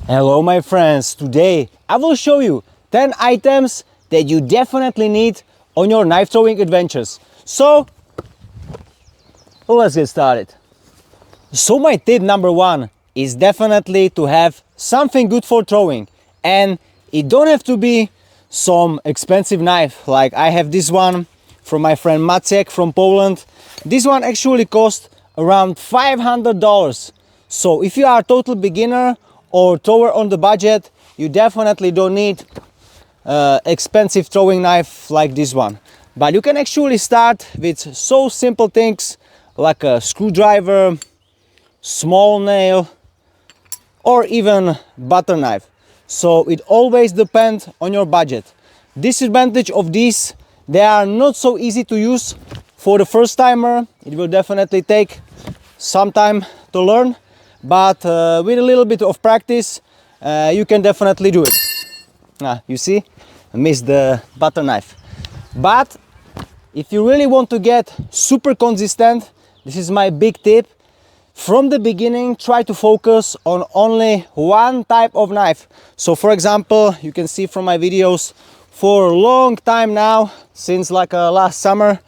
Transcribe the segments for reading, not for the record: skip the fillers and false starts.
Hello my friends, today I will show you 10 items that you definitely need on your knife throwing adventures. So let's get started. So my tip number one is definitely to have something good for throwing, and it don't have to be some expensive knife. Like I have this one from my friend Maciek from Poland. This one actually cost around $500. So if you are a total beginner or thrower on the budget, you definitely don't need expensive throwing knife like this one. But you can actually start with so simple things like a screwdriver, small nail, or even butter knife. So it always depends on your budget. Disadvantage of these, they are not so easy to use for the first timer. It will definitely take some time to learn, but with a little bit of practice you can definitely do it. You see, I missed the butter knife. But if you really want to get super consistent, this is my big tip. From the beginning, try to focus on only one type of knife. So for example, you can see from my videos, for a long time now, since like last summer,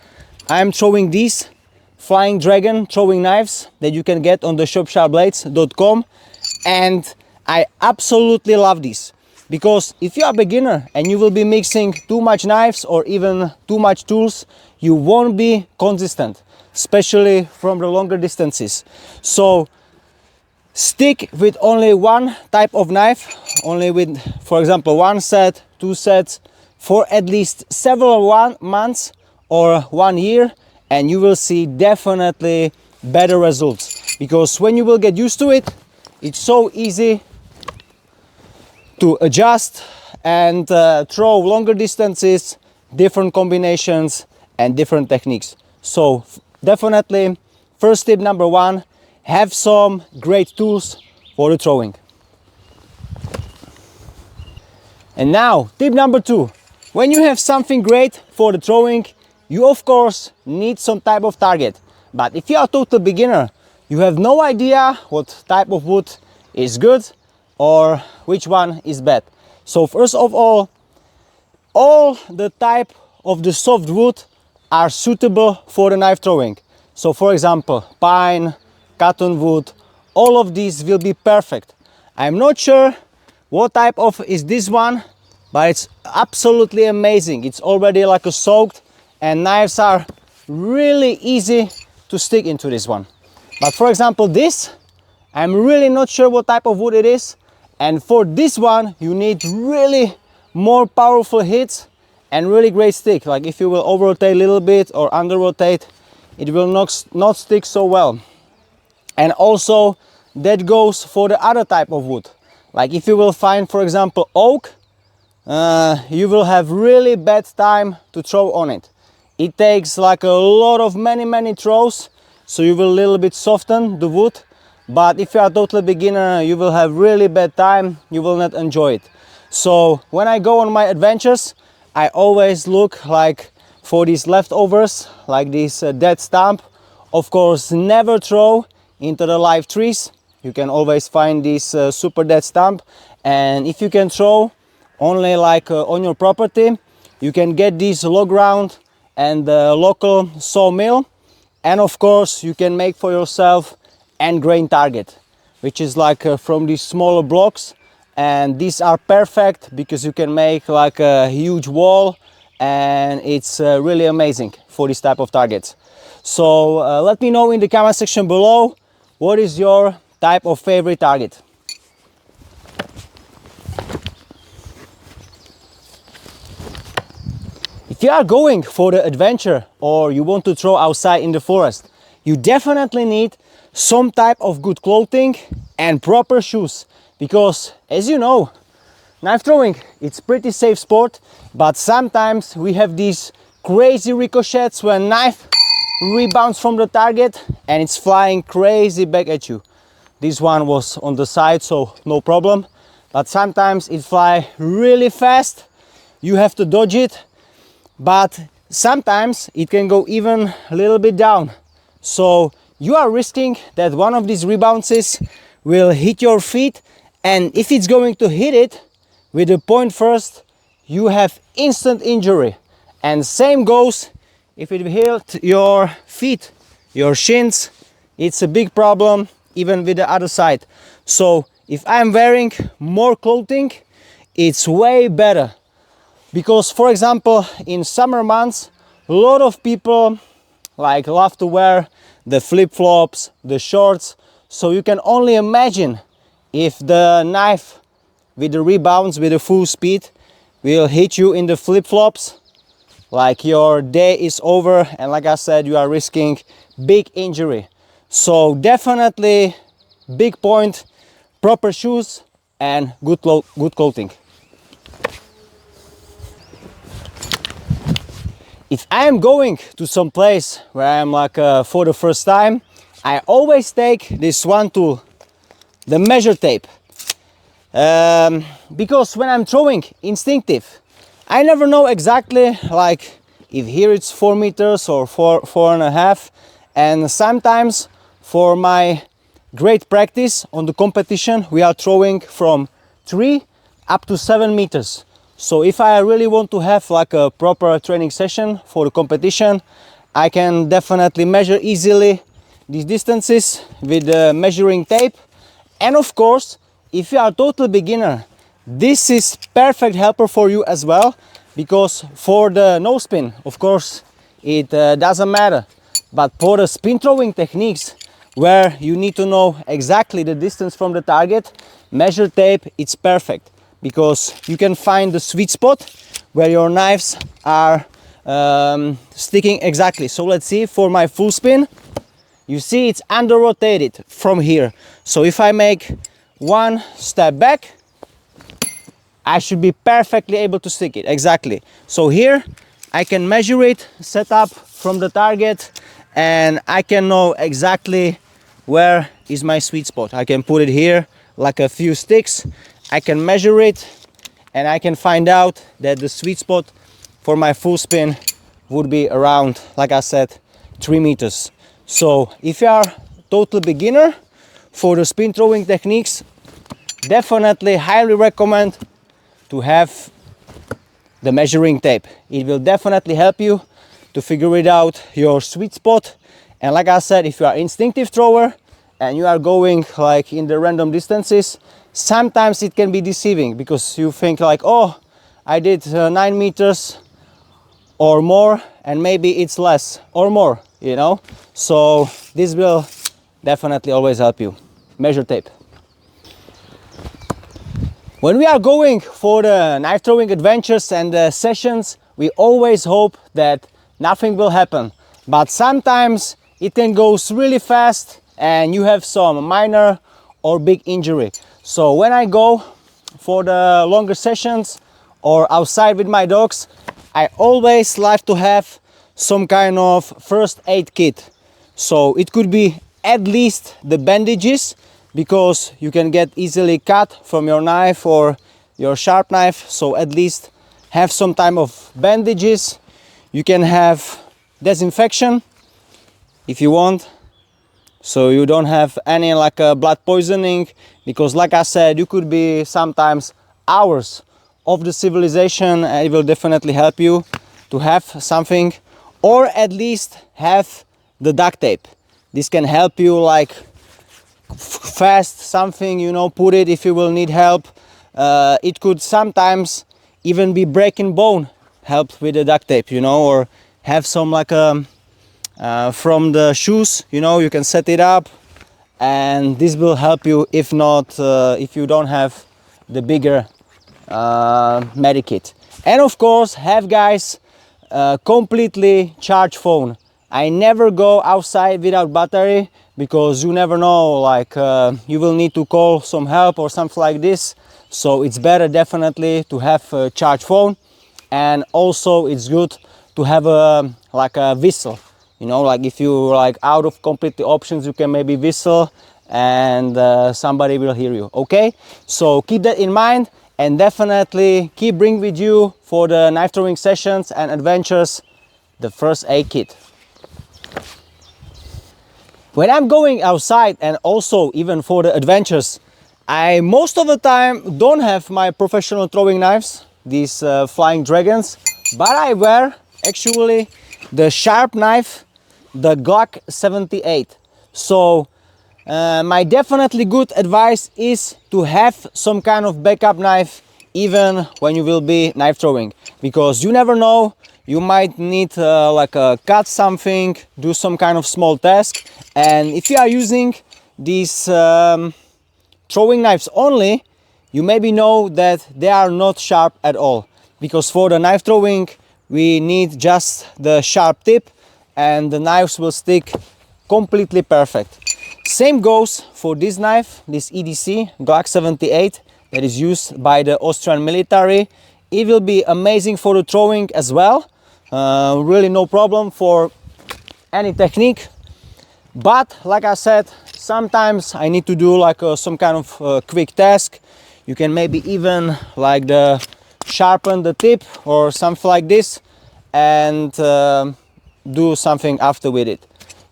I am throwing these Flying Dragon throwing knives that you can get on the shopsharpblades.com, and I absolutely love these, because if you are a beginner and you will be mixing too much knives or even too much tools, you won't be consistent, especially from the longer distances. So stick with only one type of knife, only with, for example, one set, two sets, for at least several months or 1 year, and you will see definitely better results. Because when you will get used to it, it's so easy to adjust and throw longer distances, different combinations and different techniques. So definitely, first tip number one, have some great tools for the throwing. And now tip number two, when you have something great for the throwing, you of course need some type of target. But if you are a total beginner, you have no idea what type of wood is good or which one is bad. So first of all the type of the soft wood are suitable for the knife throwing. So for example, pine, cottonwood, all of these will be perfect. I'm not sure what type of is this one, but it's absolutely amazing. It's already like a soaked, and knives are really easy to stick into this one. But for example, this, I'm really not sure what type of wood it is, and for this one you need really more powerful hits and really great stick. Like if you will over rotate a little bit or under rotate, it will not stick so well. And also that goes for the other type of wood. Like if you will find, for example, oak, you will have really bad time to throw on it. It takes like a lot of many throws, so you will a little bit soften the wood. But if you are a total beginner, you will have really bad time, you will not enjoy it. So when I go on my adventures, I always look like for these leftovers, like this dead stump. Of course, never throw into the live trees. You can always find this super dead stump, and if you can throw only like on your property, you can get this log round and the local sawmill, and of course you can make for yourself end grain target, which is like from these smaller blocks, and these are perfect because you can make like a huge wall, and it's really amazing for this type of targets. So let me know in the comment section below, what is your type of favorite target. If you are going for the adventure or you want to throw outside in the forest, you definitely need some type of good clothing and proper shoes, because as you know, knife throwing, it's pretty safe sport, but sometimes we have these crazy ricochets when knife rebounds from the target and it's flying crazy back at you. This one was on the side, so no problem, but sometimes it fly really fast, you have to dodge it. But sometimes it can go even a little bit down. So you are risking that one of these rebounces will hit your feet And if it's going to hit it with the point first, you have instant injury. And same goes if it hit your feet, your shins, it's a big problem even with the other side. So if I'm wearing more clothing, it's way better. Because for example, in summer months, a lot of people like love to wear the flip-flops, the shorts. So you can only imagine if the knife with the rebounds with the full speed will hit you in the flip-flops, like your day is over, and like I said, you are risking big injury. So definitely big point, proper shoes and good clothing. If I am going to some place where I am like for the first time, I always take this one tool, the measure tape. Because when I'm throwing instinctive, I never know exactly like if here it's 4 meters or 4.5, and sometimes for my great practice on the competition we are throwing from 3 up to 7 meters. So if I really want to have like a proper training session for the competition, I can definitely measure easily these distances with the measuring tape. And of course, if you are a total beginner, this is perfect helper for you as well, because for the nose spin, of course, it doesn't matter. But for the spin throwing techniques, where you need to know exactly the distance from the target, measure tape, it's perfect. Because you can find the sweet spot where your knives are sticking exactly. So let's see, for my full spin, you see it's under rotated from here. So if I make one step back, I should be perfectly able to stick it, exactly. So here I can measure it, set up from the target, and I can know exactly where is my sweet spot. I can put it here like a few sticks. I can measure it and I can find out that the sweet spot for my full spin would be around, like I said, 3 meters. So if you are total beginner for the spin throwing techniques, definitely highly recommend to have the measuring tape. It will definitely help you to figure it out your sweet spot. And like I said, if you are instinctive thrower and you are going like in the random distances, sometimes it can be deceiving because you think like, oh, I did 9 meters or more, and maybe it's less or more, you know. So this will definitely always help you. Measure tape. When we are going for the knife throwing adventures and the sessions, we always hope that nothing will happen. But sometimes it can go really fast and you have some minor or big injury. So when I go for the longer sessions or outside with my dogs, I always like to have some kind of first aid kit. So it could be at least the bandages, because you can get easily cut from your knife or your sharp knife. So at least have some type of bandages. You can have disinfection if you want, so you don't have any like blood poisoning, because like I said, you could be sometimes hours of the civilization, and it will definitely help you to have something, or at least have the duct tape. This can help you like fast something, you know, put it if you will need help. It could sometimes even be breaking bone, help with the duct tape, you know, or have some like from the shoes, you know, you can set it up, and this will help you. If not, if you don't have the bigger medikit. And of course, have guys completely charged phone. I never go outside without battery, because you never know, like you will need to call some help or something like this. So it's better definitely to have a charged phone. And also it's good to have a like a whistle, you know, like if you like out of completely options, you can maybe whistle and somebody will hear you. Okay, so keep that in mind, and definitely keep bring with you for the knife throwing sessions and adventures the first aid kit. When I'm going outside, and also even for the adventures, I most of the time don't have my professional throwing knives, these flying dragons, but I wear actually the sharp knife, the Glock 78. So my definitely good advice is to have some kind of backup knife even when you will be knife throwing, because you never know, you might need cut something, do some kind of small task, and if you are using these throwing knives only, you maybe know that they are not sharp at all, because for the knife throwing we need just the sharp tip and the knives will stick completely perfect. Same goes for this knife, this EDC Glock 78 that is used by the Austrian military. It will be amazing for the throwing as well, really no problem for any technique. But like I said, sometimes I need to do like some kind of quick task. You can maybe even sharpen the tip or something like this and do something after with it,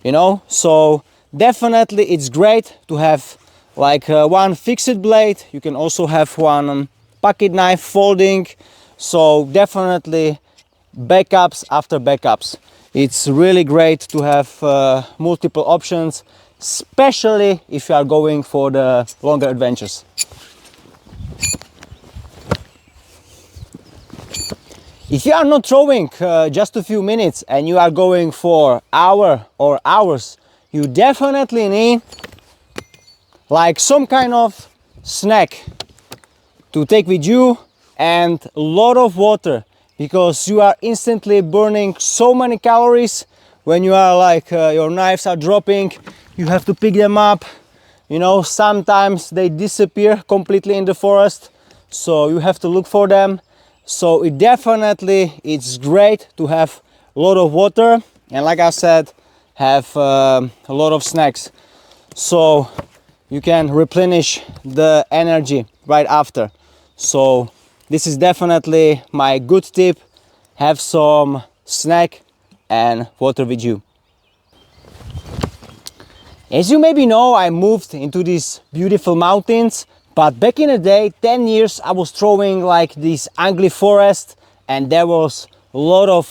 you know. So definitely it's great to have one fixed blade. You can also have one pocket knife folding. So definitely backups after backups. It's really great to have multiple options, especially if you are going for the longer adventures. If you are not throwing just a few minutes and you are going for hour or hours, you definitely need like some kind of snack to take with you and a lot of water, because you are instantly burning so many calories when you are your knives are dropping. You have to pick them up, you know, sometimes they disappear completely in the forest, so you have to look for them. So it's great to have a lot of water and, like I said, have a lot of snacks, so you can replenish the energy right after. So this is definitely my good tip. Have some snack and water with you. As you maybe know, I moved into these beautiful mountains, but back in the day, 10 years, I was throwing like this ugly forest, and there was a lot of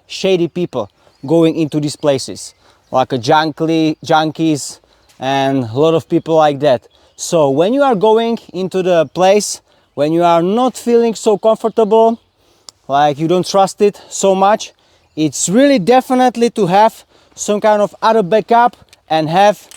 shady people going into these places, junkies and a lot of people like that. So when you are going into the place, when you are not feeling so comfortable, like you don't trust it so much, it's really definitely to have some kind of other backup and have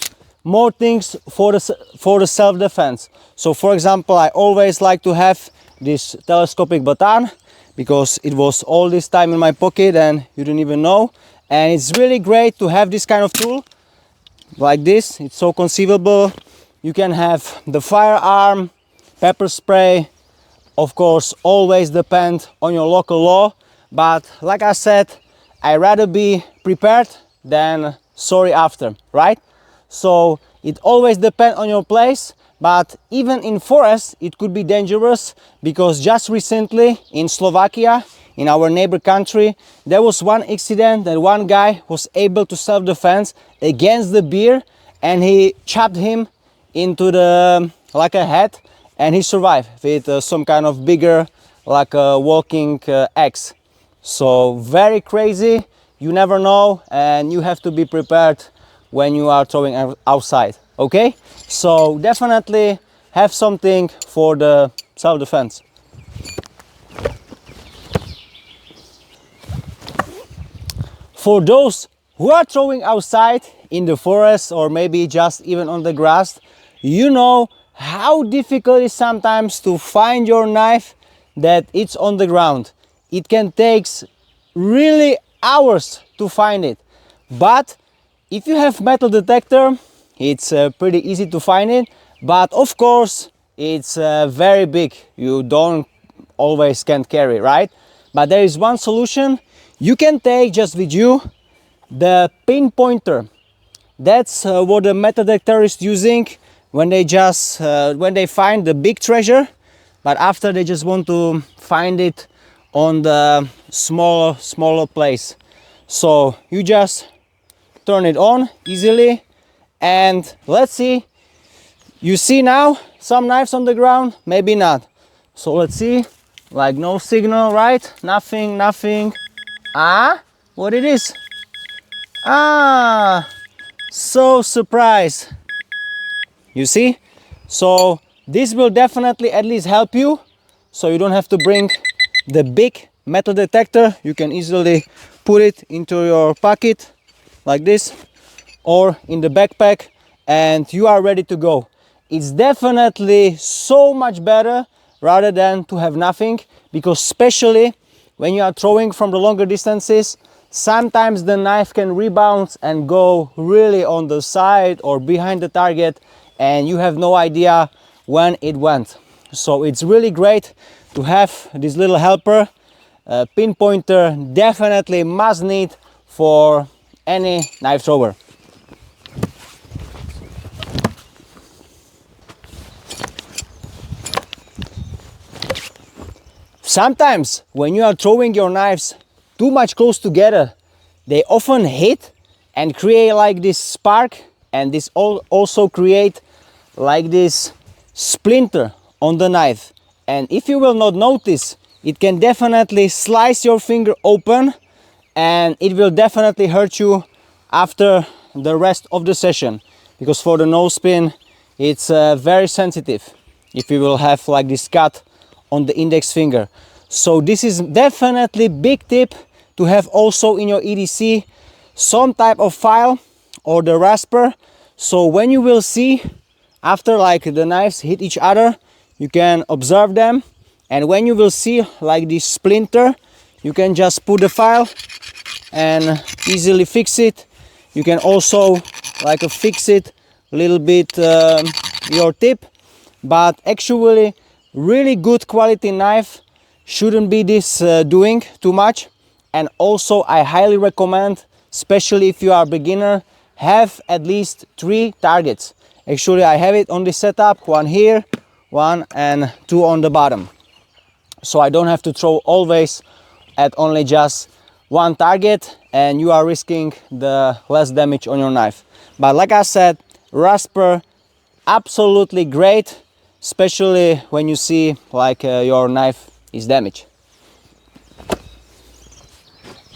more things for the self-defense. So for example, I always like to have this telescopic baton, because it was all this time in my pocket and you didn't even know. And it's really great to have this kind of tool like this. It's so conceivable. You can have the firearm, pepper spray, of course always depend on your local law, but like I said, I rather be prepared than sorry after, right? So it always depends on your place, but even in forest it could be dangerous, because just recently in Slovakia, in our neighbor country, there was one accident that one guy was able to self-defense against the bear, and he chopped him into the a head, and he survived with some kind of bigger a walking axe. So very crazy, you never know, and you have to be prepared when you are throwing outside. Okay, so definitely have something for the self-defense. For those who are throwing outside in the forest or maybe just even on the grass, you know how difficult it is sometimes to find your knife that it's on the ground. It can take really hours to find it, but if you have metal detector, it's pretty easy to find it. But of course it's very big, you don't always can carry, right? But there is one solution. You can take just with you the pinpointer. That's what the metal detector is using when they just when they find the big treasure, but after they just want to find it on the smaller place. So you just turn it on easily, and let's see, You see now some knives on the ground? Maybe not. So let's see. Like no signal, right? Nothing, nothing. Ah, what it is? Ah, so surprised. You see? So this will definitely at least help you. So you don't have to bring the big metal detector. You can easily put it into your pocket like this or in the backpack and you are ready to go. It's definitely so much better rather than to have nothing, because especially when you are throwing from the longer distances, sometimes the knife can rebound and go really on the side or behind the target and you have no idea when it went. So it's really great to have this little helper. Pinpointer definitely must need for any knife thrower. Sometimes when you are throwing your knives too much close together, they often hit and create like this spark, and this also create like this splinter on the knife. And if you will not notice, it can definitely slice your finger open and it will definitely hurt you after the rest of the session, because for the nose pin it's very sensitive if you will have like this cut on the index finger. So this is definitely big tip to have also in your EDC some type of file or the Rasper. So when you will see after like the knives hit each other, you can observe them, and when you will see like this splinter, you can just put the file and easily fix it. You can also like fix it a little bit your tip, but actually really good quality knife shouldn't be this doing too much. And also I highly recommend, especially if you are a beginner, have at least 3 targets. Actually I have it on this setup, 1 here, 1 and 2 on the bottom, so I don't have to throw always at only just 1 target and you are risking the less damage on your knife. But like I said, Rasper absolutely great, especially when you see like your knife is damaged.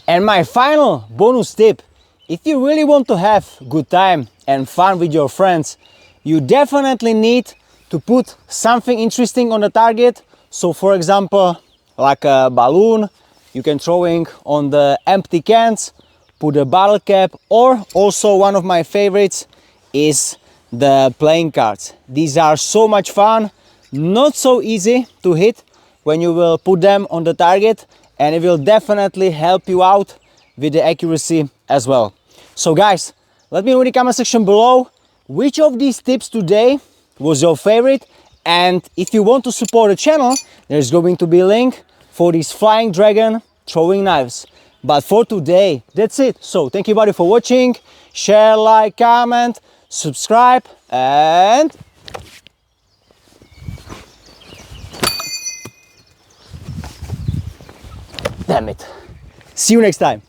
And my final bonus tip, if you really want to have good time and fun with your friends, you definitely need to put something interesting on the target. So for example, like a balloon, you can throwing on the empty cans, put a bottle cap, or also one of my favorites is the playing cards. These are so much fun, not so easy to hit when you will put them on the target, and it will definitely help you out with the accuracy as well. So guys, let me know in the comment section below which of these tips today was your favorite, and if you want to support the channel, there's going to be a link for these Flying Dragon throwing knives. But for today, that's it. So thank you everybody for watching. Share, like, comment, subscribe, and damn it. See you next time.